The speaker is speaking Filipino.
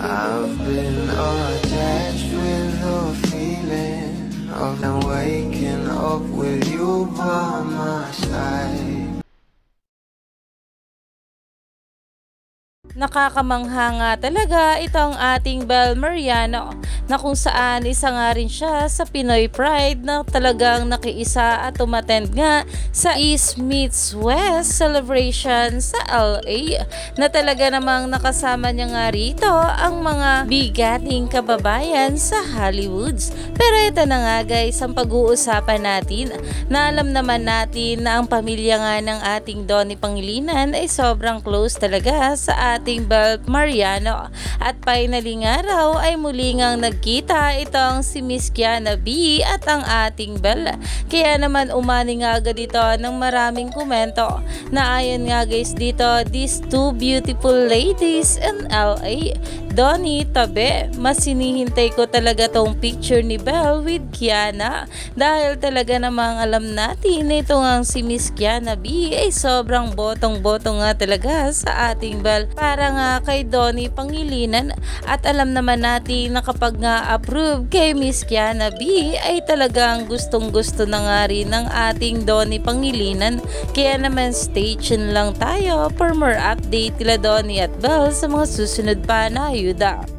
I've been attached with the feeling of them waking up with you by my side. Nakakamangha nga talaga itong ating Bel Mariano na kung saan isa nga rin siya sa Pinoy Pride na talagang nakiisa at umattend nga sa East Meets West celebration sa LA na talaga namang nakasama niya nga rito ang mga bigating kababayan sa Hollywoods. Pero ito na nga guys ang pag-uusapan natin na alam naman natin na ang pamilya nga ng ating Donnie Pangilinan ay sobrang close talaga sa ating Bel Mariano at finally nga raw ay muli ngang nagkita itong si Miss Kiana B at ang ating Bel. Kaya naman umani nga agad dito ng maraming komento na ayon nga guys dito, these two beautiful ladies in LA. Donnie, tabi, mas sinihintay ko talaga tong picture ni Bel with Kiana dahil talaga namang alam natin na ito nga si Miss Kiana B ay sobrang botong-botong nga talaga sa ating Bel para nga kay Donnie Pangilinan at alam naman natin na kapag nga approve kay Miss Kiana B ay talagang gustong-gusto na nga rin ng ating Donnie Pangilinan. Kaya naman stay tuned lang tayo for more update kila Donnie at Bel sa mga susunod pa na ayuda.